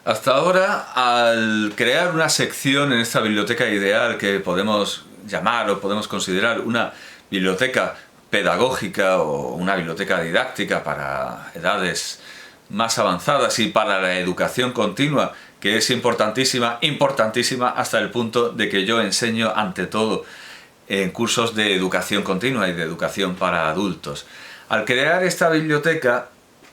Hasta ahora, al crear una sección en esta biblioteca ideal que podemos llamar o podemos considerar una biblioteca pedagógica o una biblioteca didáctica para edades más avanzadas y para la educación continua, que es importantísima, importantísima hasta el punto de que yo enseño ante todo en cursos de educación continua y de educación para adultos. Al crear esta biblioteca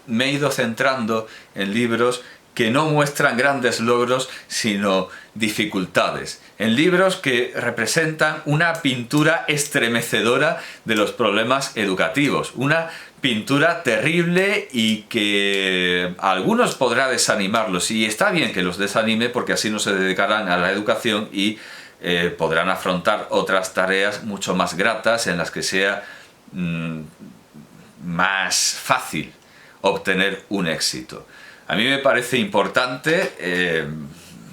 me he ido centrando en libros que no muestran grandes logros, sino dificultades. En libros que representan una pintura estremecedora de los problemas educativos. Una pintura terrible y que a algunos podrá desanimarlos. Y está bien que los desanime porque así no se dedicarán a la educación y podrán afrontar otras tareas mucho más gratas en las que sea más fácil obtener un éxito. A mí me parece importante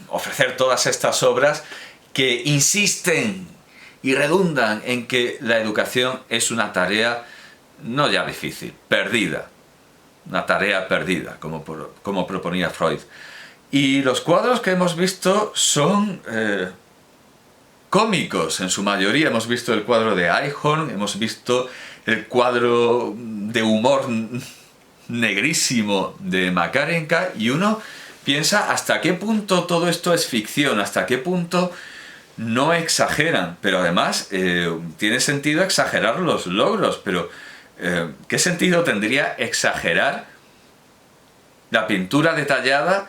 ofrecer todas estas obras que insisten y redundan en que la educación es una tarea no ya difícil, perdida. Una tarea perdida, como proponía Freud. Y los cuadros que hemos visto son cómicos en su mayoría. Hemos visto el cuadro de Eichhorn, hemos visto el cuadro de humor negrísimo de Makarenka, y uno piensa hasta qué punto todo esto es ficción, hasta qué punto no exageran, pero además tiene sentido exagerar los logros, pero ¿qué sentido tendría exagerar la pintura detallada,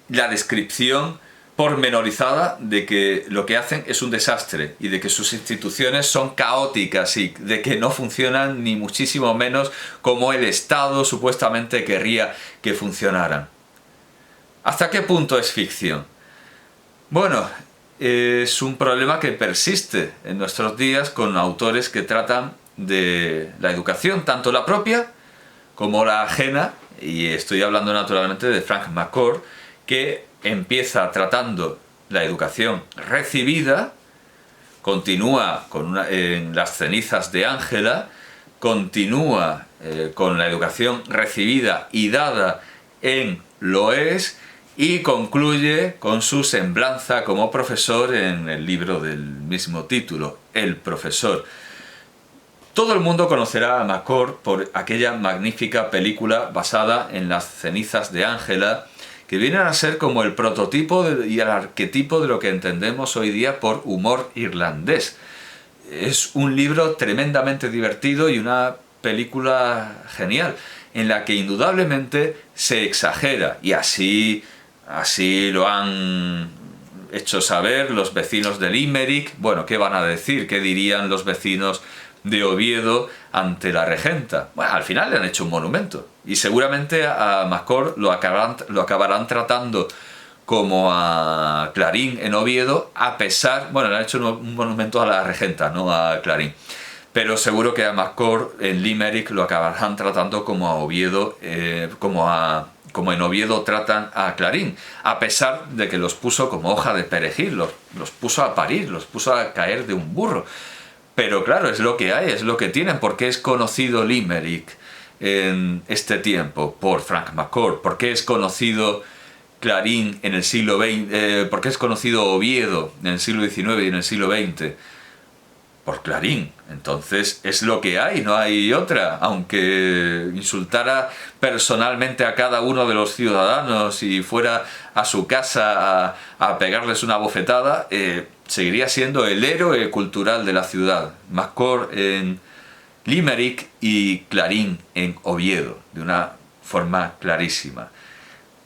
la descripción pormenorizada de que lo que hacen es un desastre y de que sus instituciones son caóticas y de que no funcionan ni muchísimo menos como el Estado supuestamente querría que funcionaran? ¿Hasta qué punto es ficción? Bueno, es un problema que persiste en nuestros días con autores que tratan de la educación, tanto la propia como la ajena, y estoy hablando naturalmente de Frank McCourt, que empieza tratando la educación recibida, continúa en Las cenizas de Ángela, continúa con la educación recibida y dada en Lo es, y concluye con su semblanza como profesor en el libro del mismo título, El profesor. Todo el mundo conocerá a McCourt por aquella magnífica película basada en Las cenizas de Ángela, que vienen a ser como el prototipo y el arquetipo de lo que entendemos hoy día por humor irlandés. Es un libro tremendamente divertido y una película genial, en la que indudablemente se exagera, y así lo han hecho saber los vecinos de Limerick. Bueno, ¿qué van a decir? ¿Qué dirían los vecinos de Oviedo ante la regenta? Bueno, al final le han hecho un monumento, y seguramente a McCourt lo acabarán tratando como a Clarín en Oviedo, a pesar, bueno, le han hecho un monumento a la regenta, no a Clarín, pero seguro que a McCourt en Limerick lo acabarán tratando como a Oviedo, como en Oviedo tratan a Clarín, a pesar de que los puso como hoja de perejil, los puso a parir, los puso a caer de un burro. Pero claro, es lo que hay, es lo que tienen. ¿Por qué es conocido Limerick en este tiempo? Por Frank McCourt. ¿Por qué es conocido Clarín en el siglo XX? ¿Por qué es conocido Oviedo en el siglo XIX y en el siglo XX? Por Clarín. Entonces es lo que hay, no hay otra. Aunque insultara personalmente a cada uno de los ciudadanos y fuera a su casa a pegarles una bofetada, seguiría siendo el héroe cultural de la ciudad. McCourt en Limerick y Clarín en Oviedo, de una forma clarísima.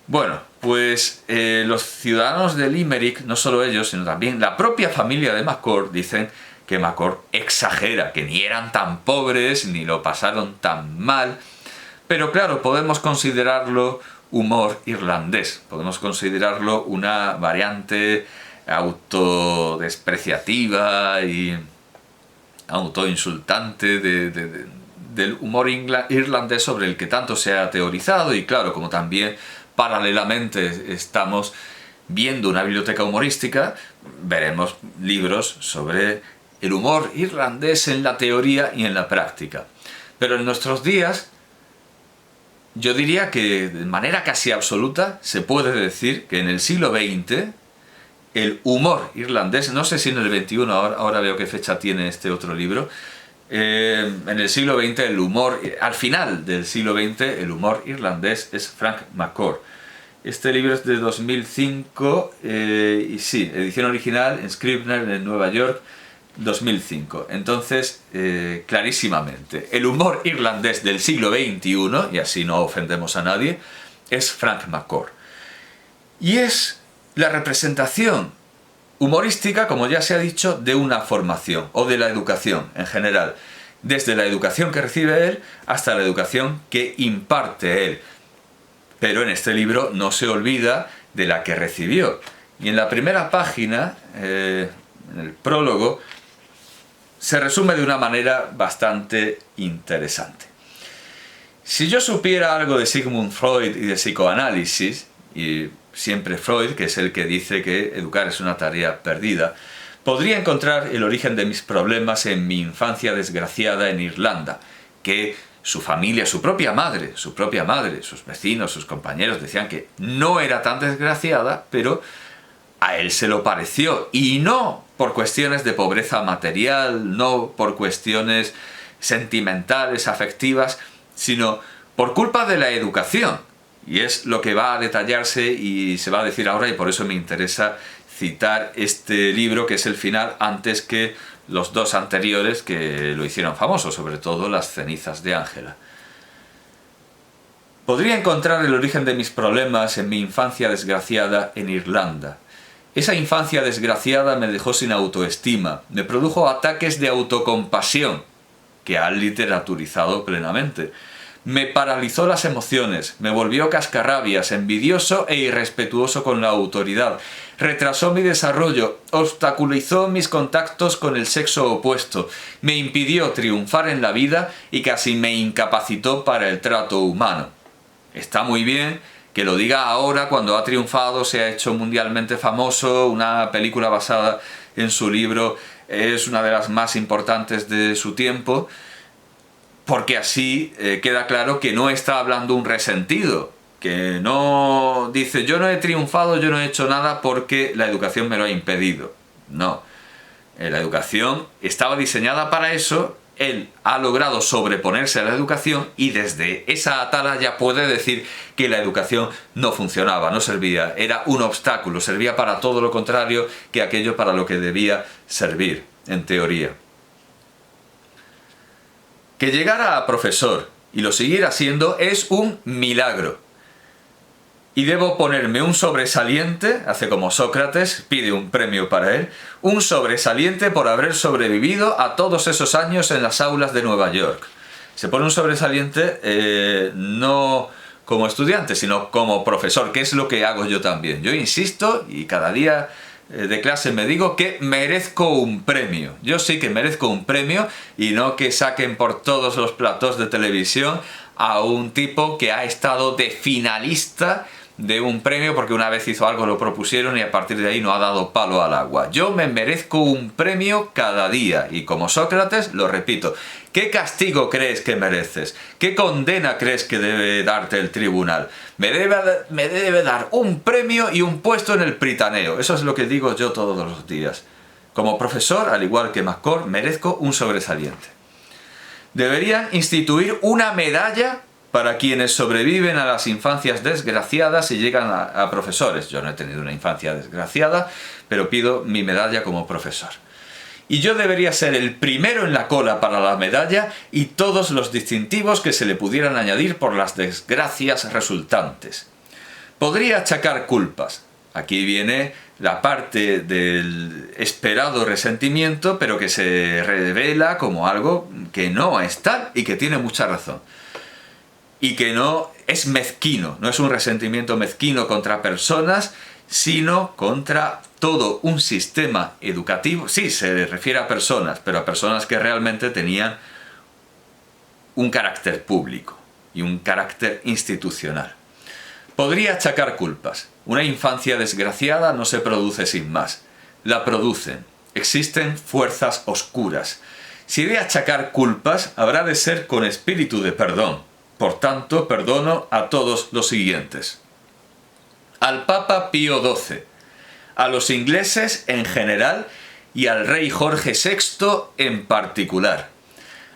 Bueno, pues los ciudadanos de Limerick, no solo ellos, sino también la propia familia de McCourt, dicen que McCourt exagera, que ni eran tan pobres, ni lo pasaron tan mal. Pero claro, podemos considerarlo humor irlandés, podemos considerarlo una variante autodespreciativa y autoinsultante del humor irlandés sobre el que tanto se ha teorizado. Y claro, como también paralelamente estamos viendo una biblioteca humorística, veremos libros sobre el humor irlandés en la teoría y en la práctica. Pero en nuestros días yo diría que de manera casi absoluta se puede decir que en el siglo XX el humor irlandés, no sé si en el XXI, ahora veo qué fecha tiene este otro libro, en el siglo XX el humor, al final del siglo XX el humor irlandés es Frank McCourt. Este libro es de 2005 y sí, edición original en Scribner en Nueva York, 2005. Entonces, clarísimamente, el humor irlandés del siglo XXI, y así no ofendemos a nadie, es Frank McCourt. Y es la representación humorística, como ya se ha dicho, de una formación o de la educación en general, desde la educación que recibe él hasta la educación que imparte él. Pero en este libro no se olvida de la que recibió. Y en la primera página, en el prólogo, se resume de una manera bastante interesante. Si yo supiera algo de Sigmund Freud y de psicoanálisis, y siempre Freud, que es el que dice que educar es una tarea perdida, podría encontrar el origen de mis problemas en mi infancia desgraciada en Irlanda, que su familia, su propia madre, sus vecinos, sus compañeros decían que no era tan desgraciada, pero a él se lo pareció, y no por cuestiones de pobreza material, no por cuestiones sentimentales, afectivas, sino por culpa de la educación. Y es lo que va a detallarse y se va a decir ahora, y por eso me interesa citar este libro, que es el final, antes que los dos anteriores que lo hicieron famoso, sobre todo Las cenizas de Ángela. Podría encontrar el origen de mis problemas en mi infancia desgraciada en Irlanda. Esa infancia desgraciada me dejó sin autoestima, me produjo ataques de autocompasión, que han literaturizado plenamente. Me paralizó las emociones, me volvió cascarrabias, envidioso e irrespetuoso con la autoridad, retrasó mi desarrollo, obstaculizó mis contactos con el sexo opuesto, me impidió triunfar en la vida y casi me incapacitó para el trato humano. Está muy bien que lo diga ahora cuando ha triunfado, se ha hecho mundialmente famoso, una película basada en su libro es una de las más importantes de su tiempo, porque así queda claro que no está hablando un resentido, que no dice yo no he triunfado, yo no he hecho nada porque la educación me lo ha impedido. No, la educación estaba diseñada para eso, él ha logrado sobreponerse a la educación y desde esa atalaya puede decir que la educación no funcionaba, no servía, era un obstáculo, servía para todo lo contrario que aquello para lo que debía servir, en teoría. Que llegara a profesor y lo siguiera siendo es un milagro. Y debo ponerme un sobresaliente, hace como Sócrates, pide un premio para él, un sobresaliente por haber sobrevivido a todos esos años en las aulas de Nueva York. Se pone un sobresaliente no como estudiante, sino como profesor, que es lo que hago yo también. Yo insisto y cada día de clase me digo que merezco un premio. Yo sí que merezco un premio y no que saquen por todos los platós de televisión a un tipo que ha estado de finalista de un premio porque una vez hizo algo, lo propusieron y a partir de ahí no ha dado palo al agua. Yo me merezco un premio cada día y como Sócrates lo repito. ¿Qué castigo crees que mereces? ¿Qué condena crees que debe darte el tribunal? Me debe dar un premio y un puesto en el Pritaneo. Eso es lo que digo yo todos los días. Como profesor, al igual que McCourt, merezco un sobresaliente. Deberían instituir una medalla para quienes sobreviven a las infancias desgraciadas y llegan a profesores. Yo no he tenido una infancia desgraciada, pero pido mi medalla como profesor. Y yo debería ser el primero en la cola para la medalla y todos los distintivos que se le pudieran añadir por las desgracias resultantes. Podría achacar culpas. Aquí viene la parte del esperado resentimiento, pero que se revela como algo que no es tal y que tiene mucha razón. Y que no es mezquino, no es un resentimiento mezquino contra personas, sino contra todo un sistema educativo. Sí, se refiere a personas, pero a personas que realmente tenían un carácter público y un carácter institucional. Podría achacar culpas. Una infancia desgraciada no se produce sin más. La producen. Existen fuerzas oscuras. Si he de achacar culpas, habrá de ser con espíritu de perdón. por tanto, perdono a todos los siguientes. Al Papa Pío XII, a los ingleses en general y al rey Jorge VI en particular.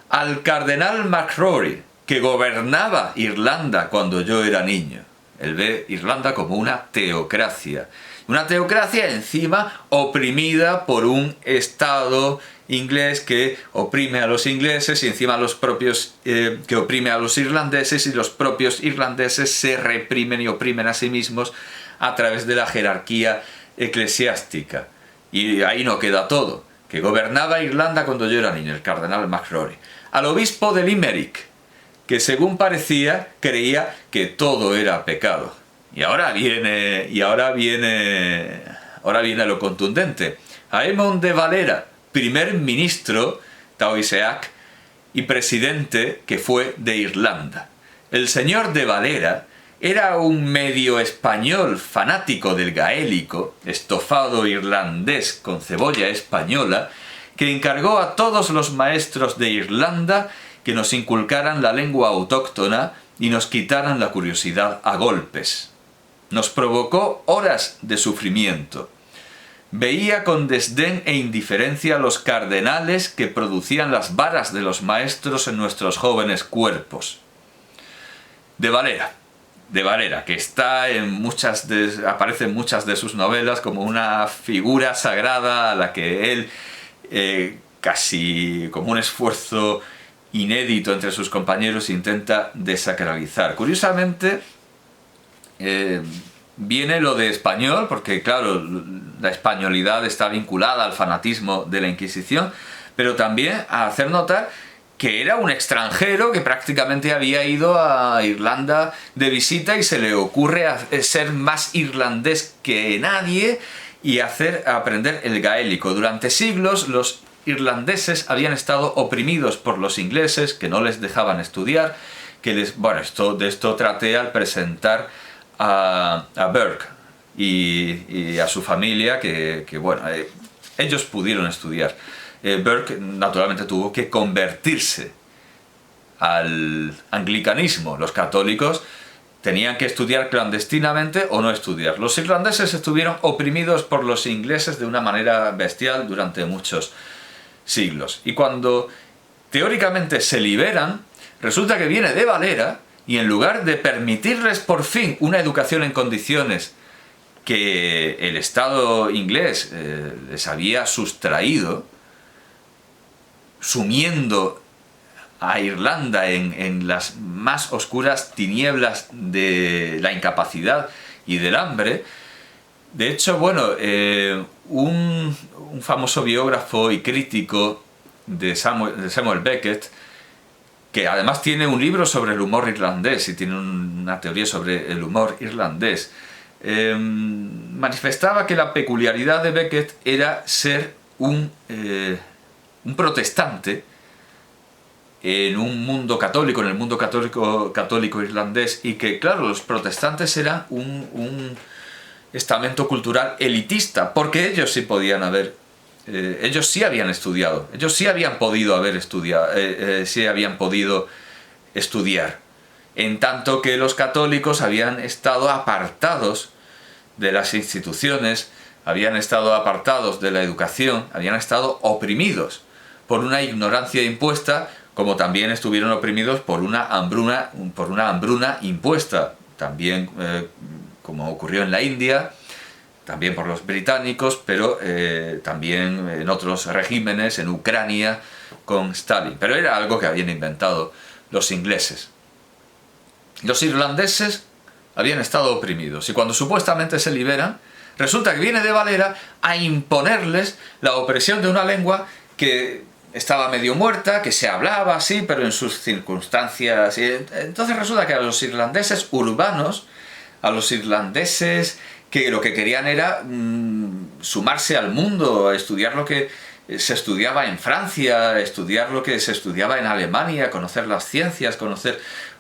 Al cardenal MacRory, que gobernaba Irlanda cuando yo era niño. Él ve Irlanda como una teocracia. Una teocracia encima oprimida por un Estado inglés que oprime a los ingleses y encima los propios que oprime a los irlandeses, y los propios irlandeses se reprimen y oprimen a sí mismos a través de la jerarquía eclesiástica. Y ahí no queda todo. Que gobernaba Irlanda cuando yo era niño, el cardenal MacRory. Al obispo de Limerick, que según parecía creía que todo era pecado. Y ahora viene lo contundente. A Émond de Valera, primer ministro Taoiseach y presidente que fue de Irlanda. El señor de Valera era un medio español fanático del gaélico, estofado irlandés con cebolla española, que encargó a todos los maestros de Irlanda que nos inculcaran la lengua autóctona y nos quitaran la curiosidad a golpes. Nos provocó horas de sufrimiento. Veía con desdén e indiferencia los cardenales que producían las varas de los maestros en nuestros jóvenes cuerpos. De Valera, que está aparece en muchas de sus novelas como una figura sagrada a la que él, casi como un esfuerzo inédito entre sus compañeros, intenta desacralizar. Curiosamente, viene lo de español, porque claro, la españolidad está vinculada al fanatismo de la Inquisición, pero también a hacer notar que era un extranjero que prácticamente había ido a Irlanda de visita y se le ocurre ser más irlandés que nadie y aprender el gaélico. Durante siglos los irlandeses habían estado oprimidos por los ingleses, que no les dejaban estudiar, de esto traté al presentar a Burke y a su familia, ellos pudieron estudiar. Burke naturalmente tuvo que convertirse al anglicanismo. Los católicos tenían que estudiar clandestinamente o no estudiar. Los irlandeses estuvieron oprimidos por los ingleses de una manera bestial durante muchos siglos. Y cuando teóricamente se liberan, resulta que viene de Valera y en lugar de permitirles por fin una educación en condiciones que el Estado inglés les había sustraído, sumiendo a Irlanda en las más oscuras tinieblas de la incapacidad y del hambre. De hecho, un famoso biógrafo y crítico de Samuel Beckett, que además tiene un libro sobre el humor irlandés y tiene una teoría sobre el humor irlandés, manifestaba que la peculiaridad de Beckett era ser un protestante en un mundo católico, en el mundo católico irlandés, y que, claro, los protestantes eran un estamento cultural elitista, porque ellos sí podían ellos sí habían estudiado, ellos sí habían podido estudiar, en tanto que los católicos habían estado apartados de las instituciones, habían estado apartados de la educación, habían estado oprimidos por una ignorancia impuesta, como también estuvieron oprimidos por una hambruna impuesta, también como ocurrió en la India, también por los británicos, pero también en otros regímenes, en Ucrania, con Stalin. Pero era algo que habían inventado los ingleses. Los irlandeses habían estado oprimidos, y cuando supuestamente se liberan, resulta que viene de Valera a imponerles la opresión de una lengua que estaba medio muerta, que se hablaba así, pero en sus circunstancias. Entonces resulta que a los irlandeses urbanos, a los irlandeses que lo que querían era sumarse al mundo, estudiar lo que se estudiaba en Francia, estudiar lo que se estudiaba en Alemania, conocer las ciencias,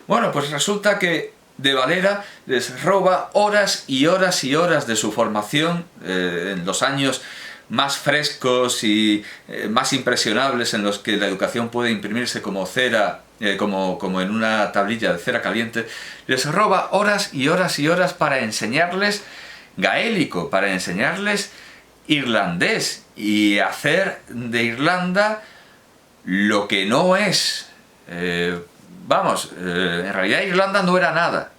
Bueno, pues resulta que de Valera les roba horas y horas y horas de su formación en los años más frescos y más impresionables en los que la educación puede imprimirse como cera como en una tablilla de cera caliente, les roba horas y horas y horas para enseñarles gaélico, para enseñarles irlandés y hacer de Irlanda lo que no es. En realidad Irlanda no era nada.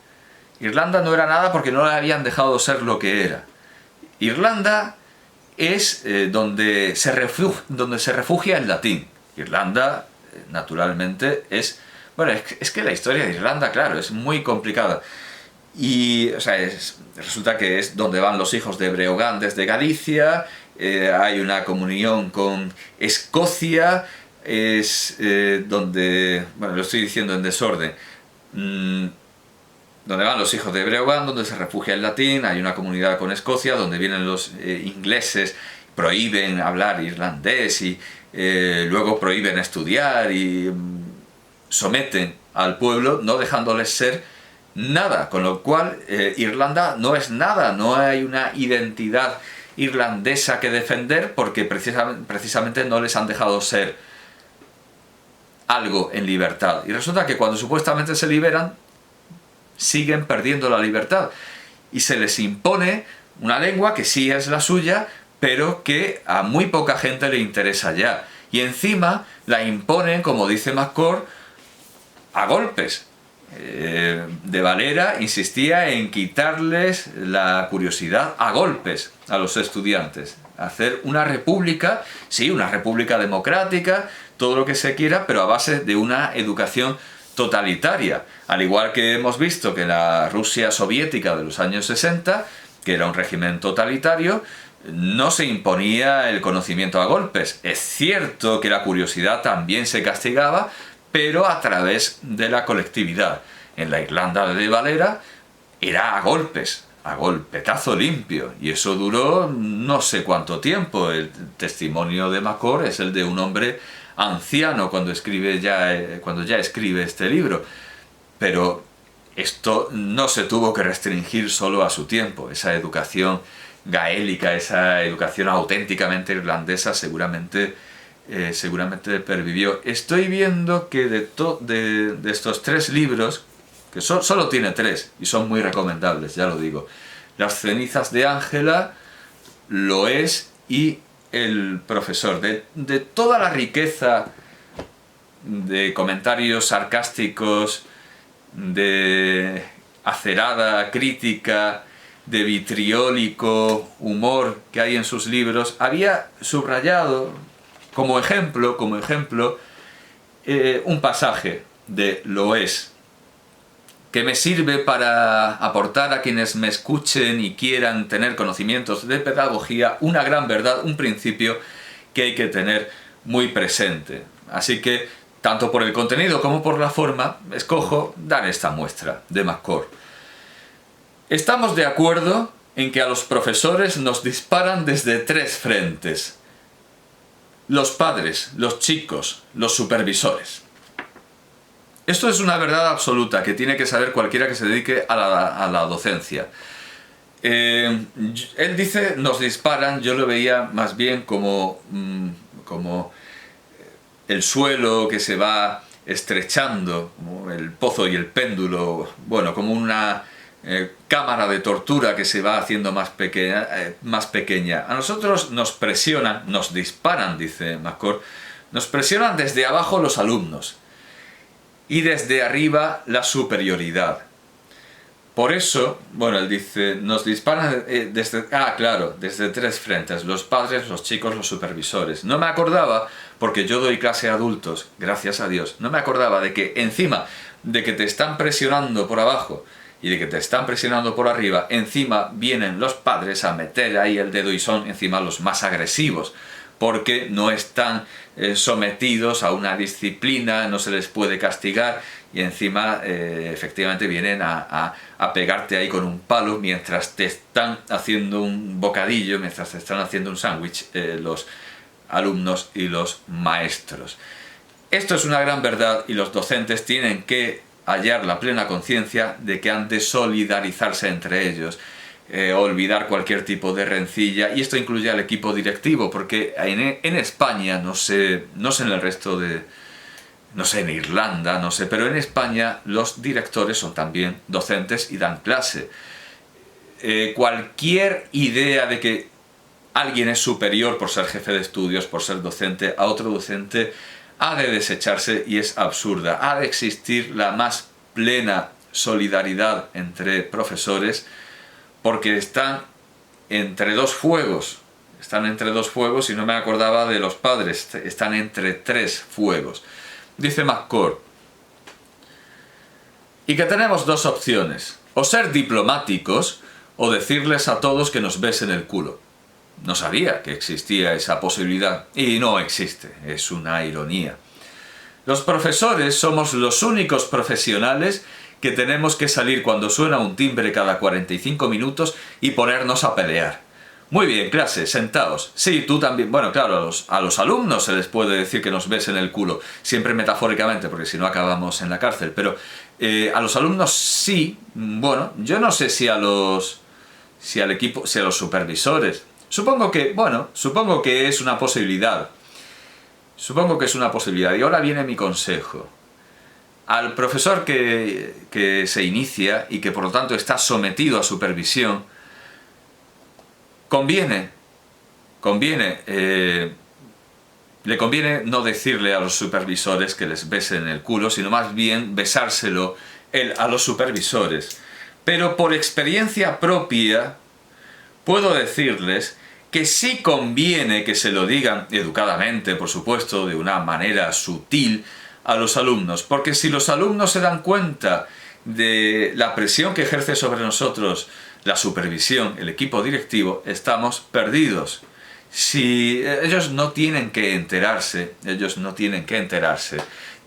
Irlanda no era nada porque no le habían dejado ser lo que era. Irlanda es donde se refugia el latín. Irlanda, naturalmente, es... Bueno, es que la historia de Irlanda, claro, es muy complicada. Y, o sea, resulta que es donde van los hijos de Breogán desde Galicia, hay una comunión con Escocia, es donde... Bueno, lo estoy diciendo en desorden. Donde van los hijos de Breogán, donde se refugia el latín, hay una comunidad con Escocia, donde vienen los ingleses, prohíben hablar irlandés y luego prohíben estudiar y someten al pueblo, no dejándoles ser nada, con lo cual Irlanda no es nada, no hay una identidad irlandesa que defender porque precisamente no les han dejado ser algo en libertad. Y resulta que cuando supuestamente se liberan, siguen perdiendo la libertad y se les impone una lengua que sí es la suya, pero que a muy poca gente le interesa ya. Y encima la imponen, como dice McCord, a golpes. De Valera insistía en quitarles la curiosidad a golpes a los estudiantes. Hacer una república, sí, una república democrática, todo lo que se quiera, pero a base de una educación totalitaria, al igual que hemos visto que la Rusia soviética de los años 60, que era un régimen totalitario, no se imponía el conocimiento a golpes. Es cierto que la curiosidad también se castigaba, pero a través de la colectividad. En la Irlanda de Valera era a golpes, a golpetazo limpio, y eso duró no sé cuánto tiempo. El testimonio de McCord es el de un hombre anciano cuando ya escribe este libro, pero esto no se tuvo que restringir solo a su tiempo. Esa educación gaélica, esa educación auténticamente irlandesa seguramente pervivió. Estoy viendo que de estos 3 libros, que solo tiene 3 y son muy recomendables, ya lo digo: Las cenizas de Ángela, Lo es y El profesor. De toda la riqueza de comentarios sarcásticos, de acerada crítica, de vitriólico humor que hay en sus libros, había subrayado como ejemplo un pasaje de Lo es, que me sirve para aportar a quienes me escuchen y quieran tener conocimientos de pedagogía una gran verdad, un principio que hay que tener muy presente. Así que, tanto por el contenido como por la forma, escojo dar esta muestra de McCord. Estamos de acuerdo en que a los profesores nos disparan desde 3 frentes: los padres, los chicos, los supervisores. Esto es una verdad absoluta que tiene que saber cualquiera que se dedique a la docencia. Él dice nos disparan, yo lo veía más bien como el suelo que se va estrechando, como el pozo y el péndulo, bueno, como una cámara de tortura que se va haciendo más pequeña. A nosotros nos presionan, nos disparan, dice McCord, nos presionan desde abajo los alumnos y desde arriba la superioridad. Por eso, bueno, él dice, nos disparan desde 3 frentes: los padres, los chicos, los supervisores. No me acordaba, porque yo doy clase a adultos, gracias a Dios, no me acordaba de que encima de que te están presionando por abajo y de que te están presionando por arriba, encima vienen los padres a meter ahí el dedo y son encima los más agresivos, porque no están sometidos a una disciplina, no se les puede castigar y encima efectivamente vienen a pegarte ahí con un palo mientras te están haciendo un bocadillo, mientras te están haciendo un sándwich los alumnos y los maestros. Esto es una gran verdad y los docentes tienen que hallar la plena conciencia de que han de solidarizarse entre ellos, olvidar cualquier tipo de rencilla, y esto incluye al equipo directivo, porque en España, no sé en el resto no sé, en Irlanda, no sé, pero en España los directores son también docentes y dan clase. Cualquier idea de que alguien es superior por ser jefe de estudios, por ser docente, a otro docente, ha de desecharse y es absurda. Ha de existir la más plena solidaridad entre profesores, porque están entre dos fuegos. Están entre dos fuegos y no me acordaba de los padres. Están entre tres fuegos. Dice McCord. Y que tenemos dos opciones. O ser diplomáticos o decirles a todos que nos besen el culo. No sabía que existía esa posibilidad. Y no existe. Es una ironía. Los profesores somos los únicos profesionales que tenemos que salir cuando suena un timbre cada 45 minutos y ponernos a pelear. Muy bien, clase, sentaos. Sí, tú también. Bueno, claro, a los alumnos se les puede decir que nos besen el culo, siempre metafóricamente, porque si no acabamos en la cárcel, pero a los alumnos sí. Bueno, yo no sé si al equipo, si a los supervisores. Supongo que es una posibilidad. Supongo que es una posibilidad. Y ahora viene mi consejo. Al profesor que se inicia y que por lo tanto está sometido a supervisión, le conviene no decirle a los supervisores que les besen el culo, sino más bien besárselo él a los supervisores. Pero por experiencia propia puedo decirles que sí conviene que se lo digan educadamente, por supuesto, de una manera sutil, a los alumnos, porque si los alumnos se dan cuenta de la presión que ejerce sobre nosotros la supervisión, el equipo directivo, estamos perdidos. Si ellos no tienen que enterarse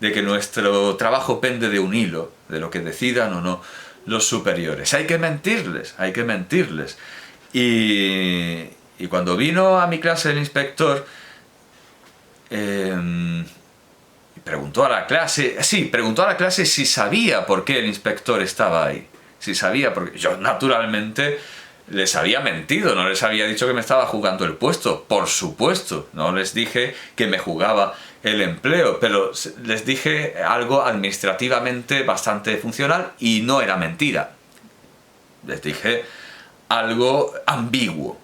de que nuestro trabajo pende de un hilo, de lo que decidan o no los superiores. Hay que mentirles. Y cuando vino a mi clase el inspector, preguntó a la clase si sabía por qué el inspector estaba ahí. Si sabía, porque yo naturalmente les había mentido, no les había dicho que me estaba jugando el puesto, por supuesto, no les dije que me jugaba el empleo, pero les dije algo administrativamente bastante funcional y no era mentira. Les dije algo ambiguo,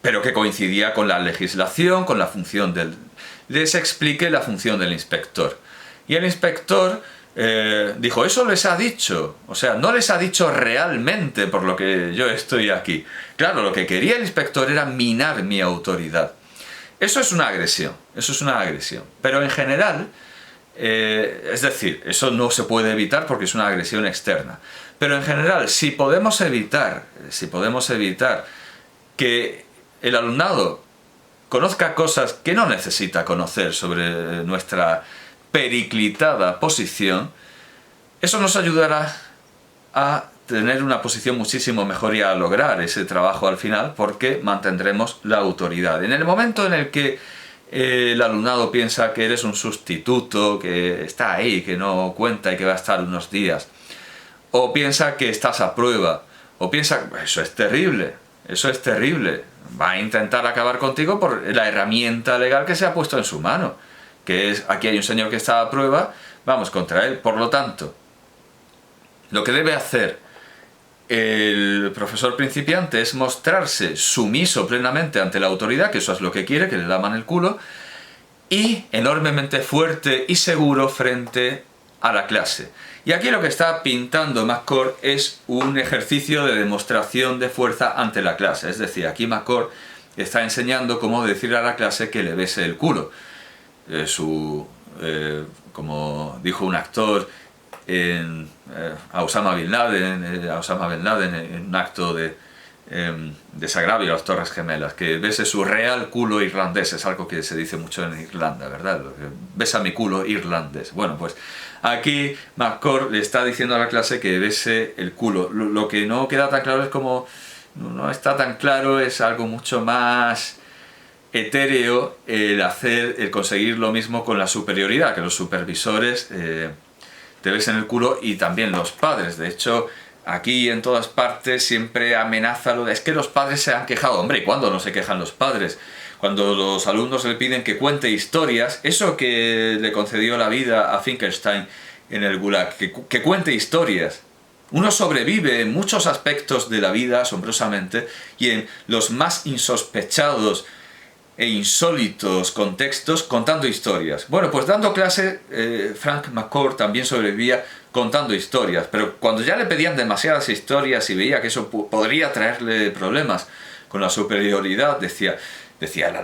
pero que coincidía con la legislación, con la función Les expliqué la función del inspector. Y el inspector dijo, eso les ha dicho. O sea, no les ha dicho realmente por lo que yo estoy aquí. Claro, lo que quería el inspector era minar mi autoridad. Eso es una agresión. Pero en general, es decir, eso no se puede evitar porque es una agresión externa. Pero en general, si podemos evitar que el alumnado conozca cosas que no necesita conocer sobre nuestra periclitada posición, eso nos ayudará a tener una posición muchísimo mejor y a lograr ese trabajo al final, porque mantendremos la autoridad. En el momento en el que el alumnado piensa que eres un sustituto, que está ahí, que no cuenta y que va a estar unos días, o piensa que estás a prueba, o piensa, eso es terrible, va a intentar acabar contigo por la herramienta legal que se ha puesto en su mano, que es, aquí hay un señor que está a prueba, vamos contra él. Por lo tanto, lo que debe hacer el profesor principiante es mostrarse sumiso plenamente ante la autoridad, que eso es lo que quiere, que le laman el culo, y enormemente fuerte y seguro frente a la clase. Y aquí lo que está pintando McCord es un ejercicio de demostración de fuerza ante la clase. Es decir, aquí McCord está enseñando cómo decirle a la clase que le bese el culo. Como dijo un actor a Osama Bin Laden en un acto de desagravio a las Torres Gemelas, que bese su real culo irlandés. Es algo que se dice mucho en Irlanda, ¿verdad? Besa mi culo irlandés. Bueno, pues aquí McCord le está diciendo a la clase que bese el culo. Lo que no queda tan claro es como... No está tan claro, es algo mucho más etéreo el conseguir lo mismo con la superioridad, que los supervisores te besen el culo y también los padres. De hecho, aquí en todas partes siempre amenaza lo de es que los padres se han quejado. Hombre, ¿y cuándo no se quejan los padres? Cuando los alumnos le piden que cuente historias, eso que le concedió la vida a Finkelstein en el Gulag, que cuente historias. Uno sobrevive en muchos aspectos de la vida, asombrosamente, y en los más insospechados e insólitos contextos contando historias. Bueno, pues dando clase, Frank McCourt también sobrevivía contando historias, pero cuando ya le pedían demasiadas historias y veía que eso podría traerle problemas con la superioridad, decía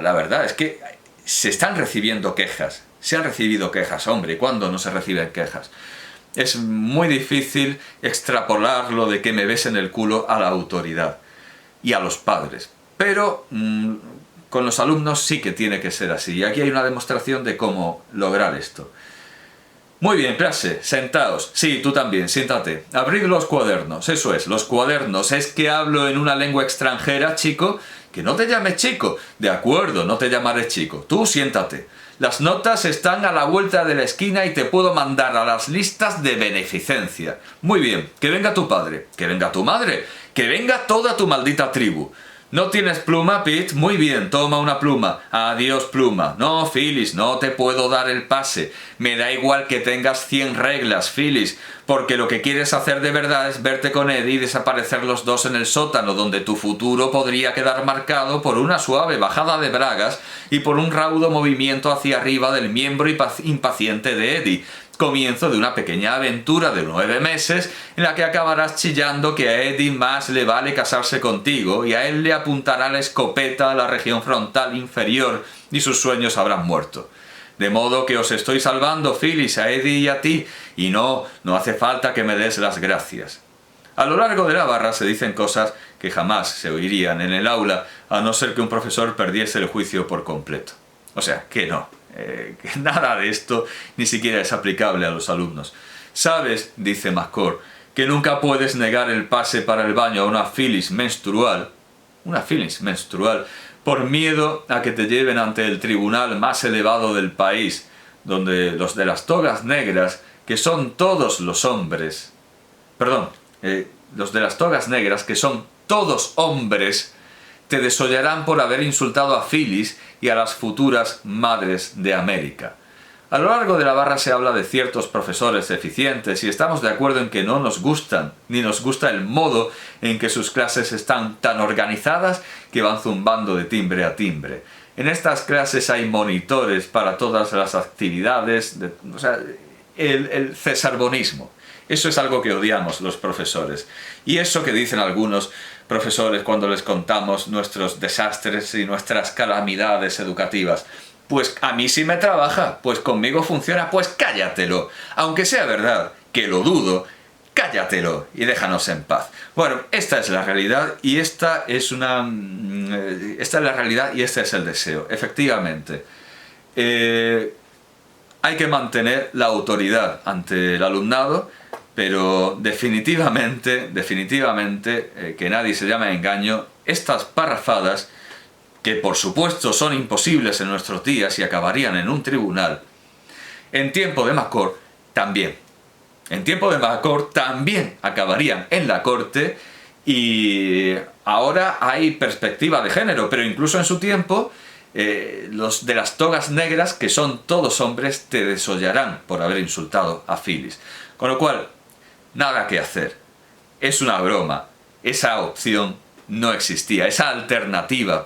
la verdad es que se están recibiendo quejas, se han recibido quejas, hombre, ¿cuándo no se reciben quejas? Es muy difícil extrapolar lo de que me besen el culo a la autoridad y a los padres, pero con los alumnos sí que tiene que ser así, y aquí hay una demostración de cómo lograr esto. Muy bien, clase, sentaos. Sí, tú también, siéntate. Abrid los cuadernos, eso es, los cuadernos. Es que hablo en una lengua extranjera, chico. Que no te llames chico. De acuerdo, no te llamaré chico. Tú siéntate. Las notas están a la vuelta de la esquina y te puedo mandar a las listas de beneficencia. Muy bien, que venga tu padre, que venga tu madre, que venga toda tu maldita tribu. ¿No tienes pluma, Pete? Muy bien, toma una pluma. Adiós, pluma. No, Phyllis, no te puedo dar el pase. Me da igual que tengas 100 reglas, Phyllis, porque lo que quieres hacer de verdad es verte con Eddie y desaparecer los dos en el sótano, donde tu futuro podría quedar marcado por una suave bajada de bragas y por un raudo movimiento hacia arriba del miembro impaciente de Eddie. Comienzo de una pequeña aventura de 9 meses en la que acabarás chillando que a Eddie más le vale casarse contigo y a él le apuntará la escopeta a la región frontal inferior y sus sueños habrán muerto. De modo que os estoy salvando, Phyllis, a Eddie y a ti, y no hace falta que me des las gracias. A lo largo de la barra se dicen cosas que jamás se oirían en el aula, a no ser que un profesor perdiese el juicio por completo. O sea, que no. Que nada de esto ni siquiera es aplicable a los alumnos. Sabes, dice McCourt, que nunca puedes negar el pase para el baño a una Phyllis menstrual, por miedo a que te lleven ante el tribunal más elevado del país, donde los de las togas negras, que son todos los hombres, los de las togas negras, que son todos hombres, te desollarán por haber insultado a Phyllis y a las futuras madres de América. A lo largo de la barra se habla de ciertos profesores eficientes y estamos de acuerdo en que no nos gustan, ni nos gusta el modo en que sus clases están tan organizadas que van zumbando de timbre a timbre. En estas clases hay monitores para todas las actividades, el cesarbonismo. Eso es algo que odiamos los profesores. Y eso que dicen algunos profesores cuando les contamos nuestros desastres y nuestras calamidades educativas. Pues a mí sí me trabaja, pues conmigo funciona, pues cállatelo. Aunque sea verdad, que lo dudo, cállatelo y déjanos en paz. Bueno, esta es la realidad y esta es la realidad y este es el deseo. Efectivamente, hay que mantener la autoridad ante el alumnado, pero definitivamente, que nadie se llame a engaño, estas parrafadas, que por supuesto son imposibles en nuestros días y acabarían en un tribunal, en tiempo de McCourt también. En tiempo de McCourt también acabarían en la corte y ahora hay perspectiva de género, pero incluso en su tiempo los de las togas negras, que son todos hombres, te desollarán por haber insultado a Phyllis. Con lo cual, nada que hacer. Es una broma. Esa opción no existía. Esa alternativa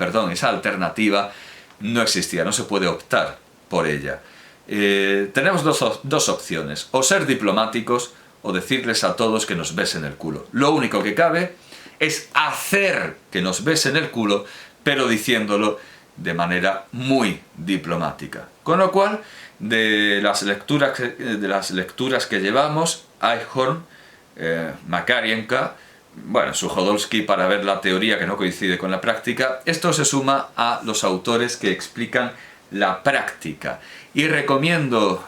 no existía. No se puede optar por ella. Tenemos dos opciones. O ser diplomáticos o decirles a todos que nos besen el culo. Lo único que cabe es hacer que nos besen el culo, pero diciéndolo de manera muy diplomática. Con lo cual, de las lecturas que llevamos, Eichhorn, Makarienka, Suchodolski para ver la teoría que no coincide con la práctica, esto se suma a los autores que explican la práctica. Y recomiendo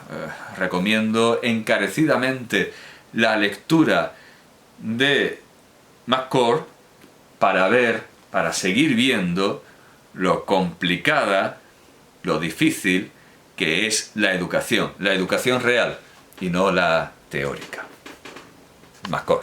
encarecidamente la lectura de McCourt para seguir viendo lo complicada, lo difícil que es la educación real y no la teórica. McCourt.